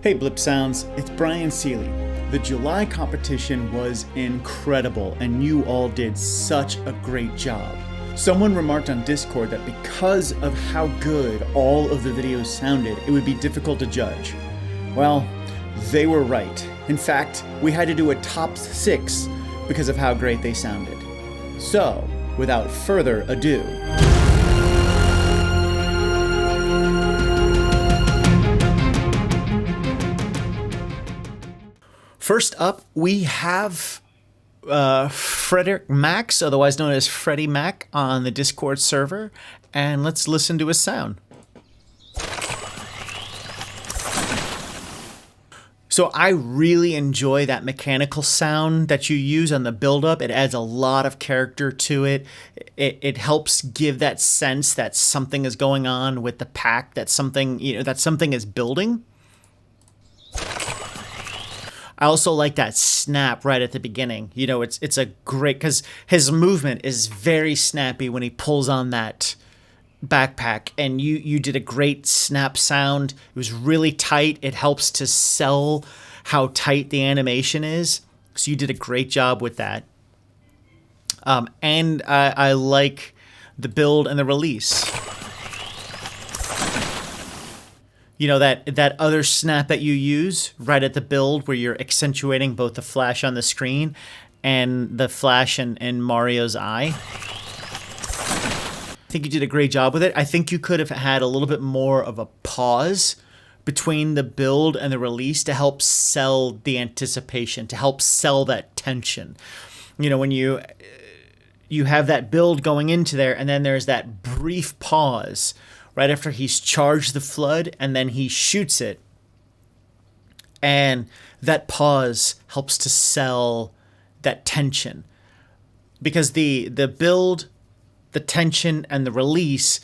Hey Blipsounds, it's Brian Seeley. The July competition was incredible and you all did such a great job. Someone remarked on Discord that because of how good all of the videos sounded, it would be difficult to judge. Well, they were right. In fact, we had to do a top 6 because of how great they sounded. So, without further ado, first up, we have Frederick Max, otherwise known as Freddie Mac, on the Discord server, and let's listen to his sound. So I really enjoy that mechanical sound that you use on the build-up. It adds a lot of character to it. It helps give that sense that something is going on with the pack, that something is building. I also like that snap right at the beginning. You know, it's a great, because his movement is very snappy when he pulls on that backpack, and you did a great snap sound. It was really tight. It helps to sell how tight the animation is. So you did a great job with that. And I like the build and the release. You know, that other snap that you use right at the build where you're accentuating both the flash on the screen and the flash in Mario's eye. I think you did a great job with it. I think you could have had a little bit more of a pause between the build and the release to help sell the anticipation, to help sell that tension. You know, when you have that build going into there and then there's that brief pause right after he's charged the flood, and then he shoots it. And that pause helps to sell that tension. Because the build, the tension, and the release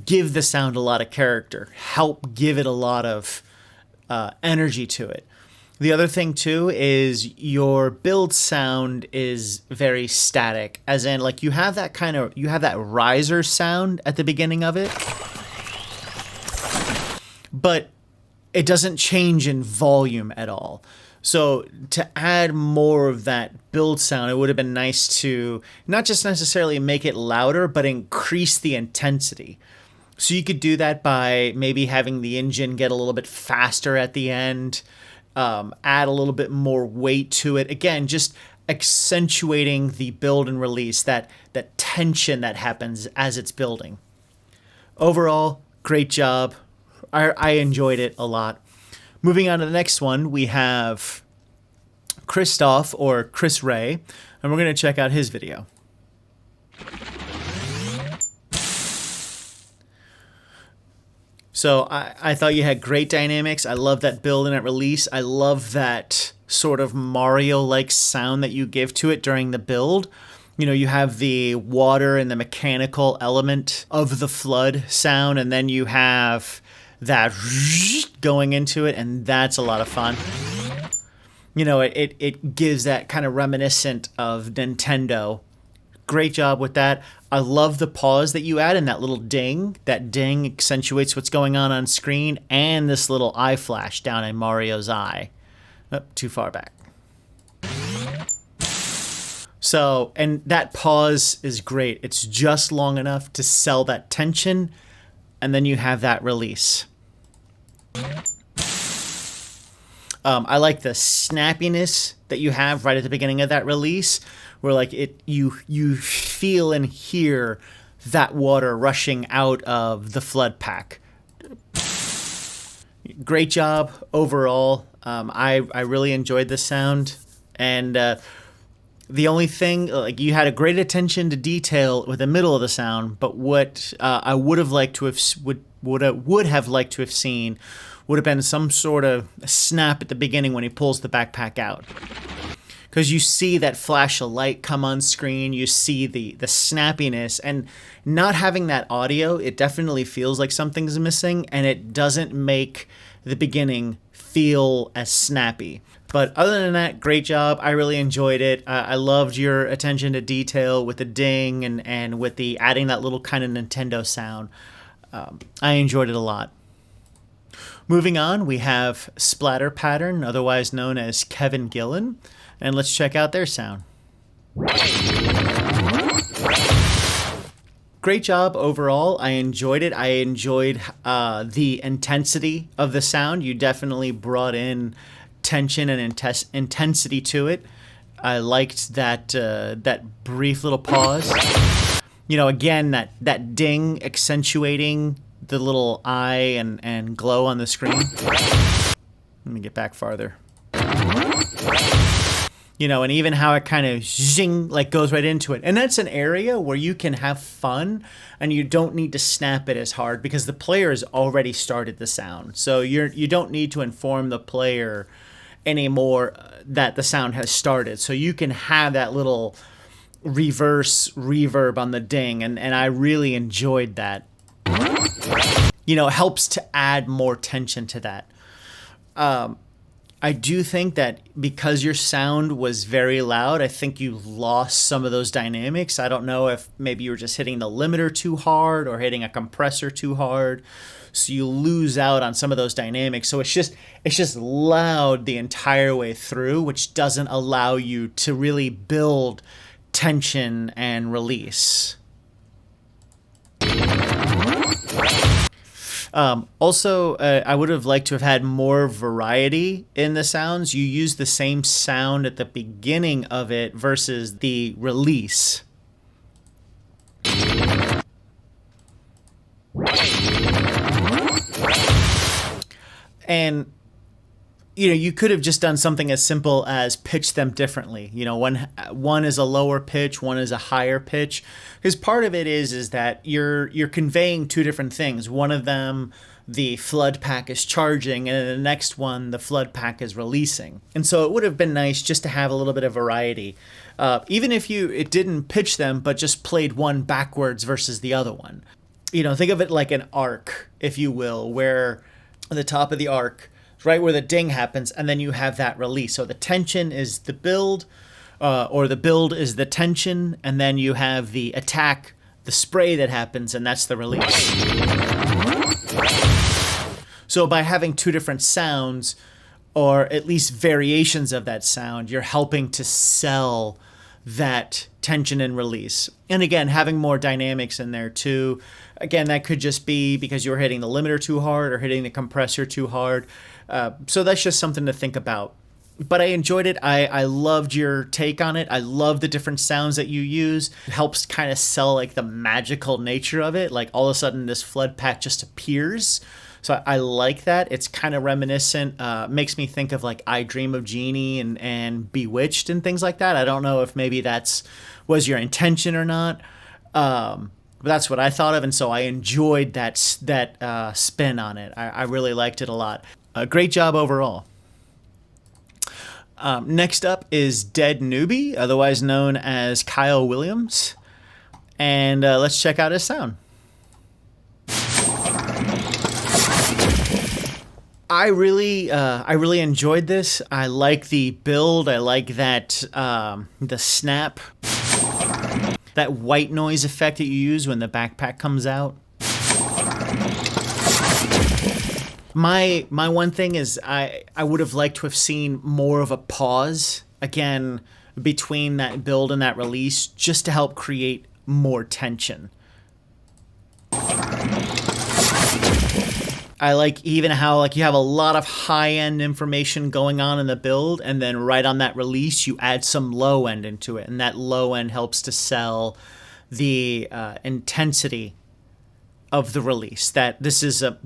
give the sound a lot of character, help give it a lot of energy to it. The other thing, too, is your build sound is very static. As in, like, you have that riser sound at the beginning of it, but it doesn't change in volume at all. So to add more of that build sound, it would have been nice to not just necessarily make it louder, but increase the intensity. So you could do that by maybe having the engine get a little bit faster at the end, add a little bit more weight to it. Again, just accentuating the build and release, that tension that happens as it's building. Overall, great job. I enjoyed it a lot. Moving on to the next one, we have Christoph, or Chris Ray, and we're going to check out his video. So I thought you had great dynamics. I love that build and that release. I love that sort of Mario-like sound that you give to it during the build. You know, you have the water and the mechanical element of the flood sound, and then you have that going into it, and that's a lot of fun. You know, it gives that kind of reminiscent of Nintendo. Great job with that. I love the pause that you add in that little ding. That ding accentuates what's going on screen, and this little eye flash down in Mario's eye. Oh, too far back. So, and that pause is great. It's just long enough to sell that tension, and then you have that release. I like the snappiness that you have right at the beginning of that release, where like you feel and hear that water rushing out of the flood pack. Great job overall. I really enjoyed the sound, and the only thing, like, you had a great attention to detail with the middle of the sound, but what I would have liked to have seen would have been some sort of snap at the beginning when he pulls the backpack out. Because you see that flash of light come on screen, you see the snappiness, and not having that audio, it definitely feels like something's missing, and it doesn't make the beginning feel as snappy. But other than that, great job. I really enjoyed it. I loved your attention to detail with the ding and with the adding that little kind of Nintendo sound. I enjoyed it a lot. Moving on, we have Splatter Pattern, otherwise known as Kevin Gillen, and let's check out their sound. Great job overall. I enjoyed it. I enjoyed the intensity of the sound. You definitely brought in tension and intensity to it. I liked that brief little pause. You know, again, that ding accentuating the little eye and glow on the screen. Let me get back farther. You know, and even how it kind of zing, like goes right into it. And that's an area where you can have fun and you don't need to snap it as hard because the player has already started the sound. So you don't need to inform the player anymore that the sound has started. So you can have that little reverse reverb on the ding, and I really enjoyed that. You know, it helps to add more tension to that. I do think that because your sound was very loud, I think you lost some of those dynamics. I don't know if maybe you were just hitting the limiter too hard or hitting a compressor too hard. So you lose out on some of those dynamics. So it's just loud the entire way through, which doesn't allow you to really build tension and release. Also, I would have liked to have had more variety in the sounds. You use the same sound at the beginning of it versus the release. And, you know, you could have just done something as simple as pitch them differently. You know, one is a lower pitch, one is a higher pitch. Because part of it is that you're conveying two different things. One of them, the flood pack is charging, and in the next one, the flood pack is releasing. And so it would have been nice just to have a little bit of variety. Even if it didn't pitch them, but just played one backwards versus the other one. You know, think of it like an arc, if you will, where at the top of the arc, right where the ding happens, and then you have that release. So the tension is the build, or the build is the tension, and then you have the attack, the spray that happens, and that's the release. So by having two different sounds, or at least variations of that sound, you're helping to sell that tension and release. And again, having more dynamics in there too. Again, that could just be because you're hitting the limiter too hard or hitting the compressor too hard. So that's just something to think about. But I enjoyed it. I loved your take on it. I love the different sounds that you use. It helps kind of sell like the magical nature of it. Like all of a sudden this flood pack just appears. So I like that. It's kind of reminiscent. Makes me think of like I Dream of Jeannie and Bewitched and things like that. I don't know if maybe was your intention or not. But that's what I thought of. And so I enjoyed that spin on it. I really liked it a lot. Great job overall. Next up is Dead Newbie, otherwise known as Kyle Williams. And let's check out his sound. I really enjoyed this. I like the build. I like that the snap, that white noise effect that you use when the backpack comes out. My one thing is I would have liked to have seen more of a pause again between that build and that release, just to help create more tension. I like even how like you have a lot of high-end information going on in the build, and then right on that release you add some low end into it, and that low end helps to sell the intensity of the release. That this is a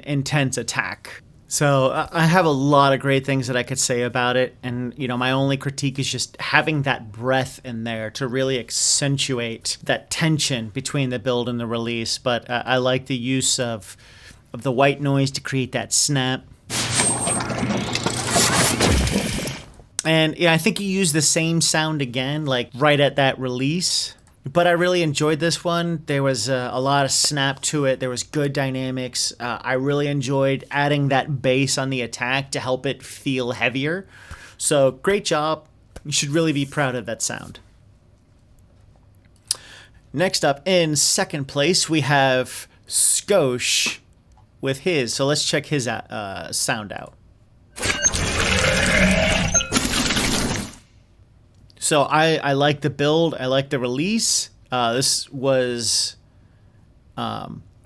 intense attack. So I have a lot of great things that I could say about it, and my only critique is just having that breath in there to really accentuate that tension between the build and the release. But I like the use of the white noise to create that snap. And I think you use the same sound again, like right at that release. But I really enjoyed this one. There was a lot of snap to it. There was good dynamics. I really enjoyed adding that bass on the attack to help it feel heavier. So great job. You should really be proud of that sound. Next up, in second place, we have Skosh, with his. So let's check his sound out. So I like the build. I like the release. This was...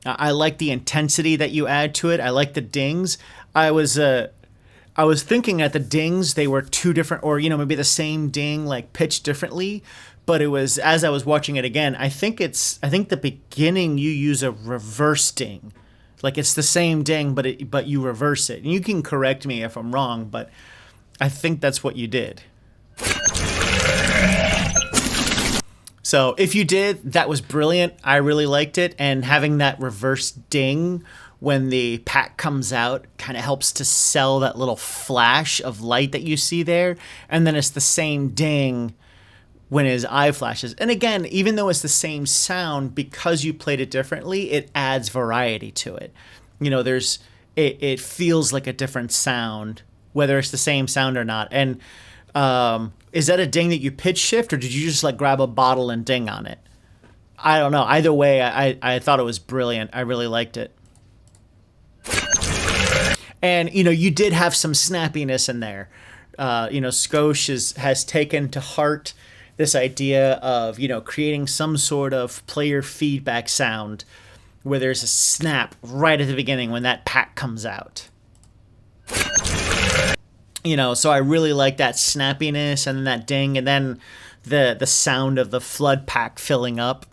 I like the intensity that you add to it. I like the dings. I was thinking at the dings they were two different, or maybe the same ding like pitched differently. But it was, as I was watching it again, I think the beginning you use a reverse ding, like it's the same ding, but you reverse it. And you can correct me if I'm wrong, but I think that's what you did. So if you did, that was brilliant. I really liked it. And having that reverse ding when the pack comes out kind of helps to sell that little flash of light that you see there. And then it's the same ding when his eye flashes. And again, even though it's the same sound, because you played it differently, it adds variety to it. It feels like a different sound, whether it's the same sound or not. And is that a ding that you pitch shift, or did you just like grab a bottle and ding on it? I don't know. Either way, I thought it was brilliant. I really liked it. And, you did have some snappiness in there. Skosh has taken to heart this idea of, creating some sort of player feedback sound where there's a snap right at the beginning when that pack comes out. So I really like that snappiness and then that ding and then the sound of the flood pack filling up.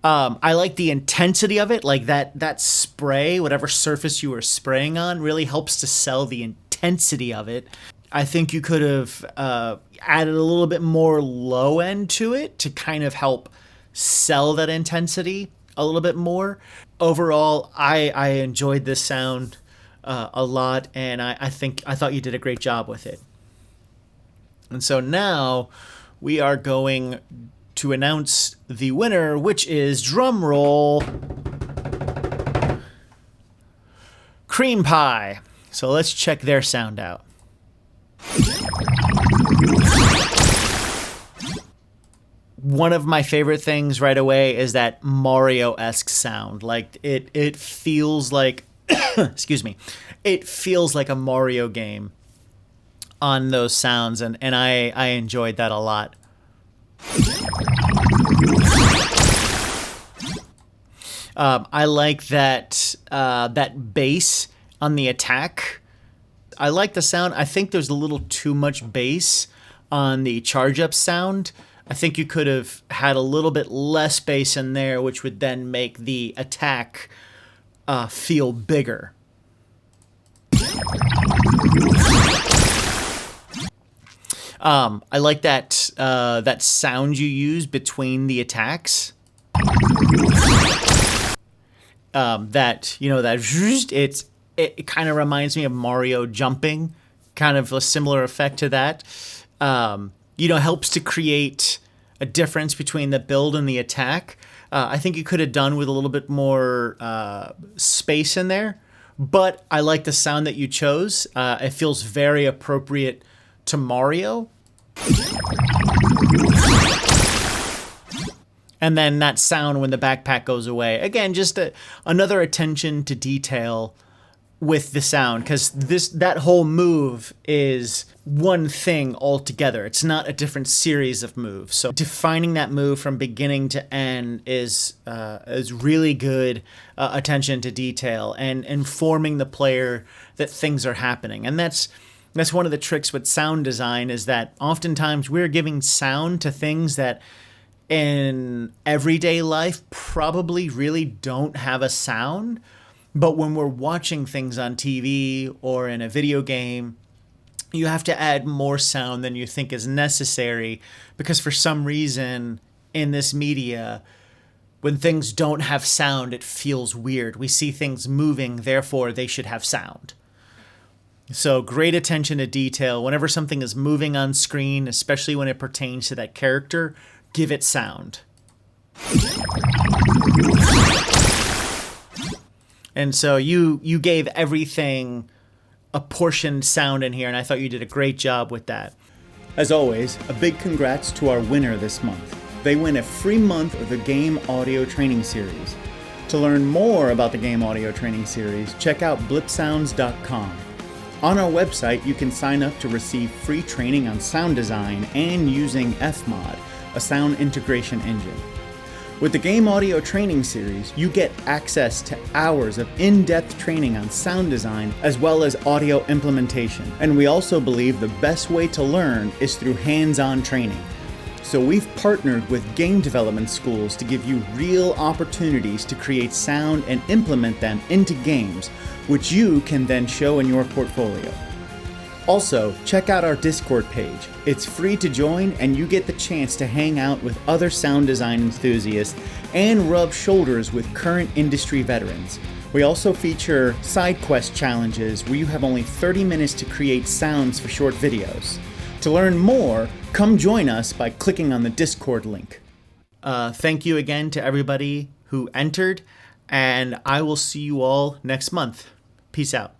I like the intensity of it, like that spray, whatever surface you were spraying on, really helps to sell the intensity of it. I think you could have added a little bit more low end to it to kind of help sell that intensity a little bit more. Overall, I enjoyed this sound a lot, and I thought you did a great job with it. And so now we are going to announce the winner, which is, drum roll, Cream Pie. So let's check their sound out. One of my favorite things right away is that Mario-esque sound. Like it feels like, excuse me, it feels like a Mario game on those sounds, and I enjoyed that a lot. I like that bass on the attack. I like the sound. I think there's a little too much bass on the charge up sound. I think you could have had a little bit less bass in there, which would then make the attack feel bigger. I like that sound you use between the attacks. It kind of reminds me of Mario jumping, kind of a similar effect to that. Helps to create a difference between the build and the attack. I think you could have done with a little bit more space in there, but I like the sound that you chose. It feels very appropriate to Mario. And then that sound when the backpack goes away. Again, just another attention to detail with the sound, because that whole move is one thing altogether. It's not a different series of moves. So defining that move from beginning to end is really good attention to detail and informing the player that things are happening. And that's one of the tricks with sound design, is that oftentimes we're giving sound to things that in everyday life probably really don't have a sound. But when we're watching things on TV or in a video game, you have to add more sound than you think is necessary, because for some reason in this media, when things don't have sound, it feels weird. We see things moving, therefore they should have sound. So great attention to detail. Whenever something is moving on screen, especially when it pertains to that character, give it sound. And so you gave everything a portioned sound in here, and I thought you did a great job with that. As always, a big congrats to our winner this month. they win a free month of the Game Audio Training Series. To learn more about the Game Audio Training Series, check out blipsounds.com. On our website, you can sign up to receive free training on sound design and using Fmod, a sound integration engine. With the Game Audio Training Series, you get access to hours of in-depth training on sound design as well as audio implementation. And we also believe the best way to learn is through hands-on training. So we've partnered with game development schools to give you real opportunities to create sound and implement them into games, which you can then show in your portfolio. Also, check out our Discord page. It's free to join and you get the chance to hang out with other sound design enthusiasts and rub shoulders with current industry veterans. We also feature side quest challenges where you have only 30 minutes to create sounds for short videos. To learn more, come join us by clicking on the Discord link. Thank you again to everybody who entered, and I will see you all next month. Peace out.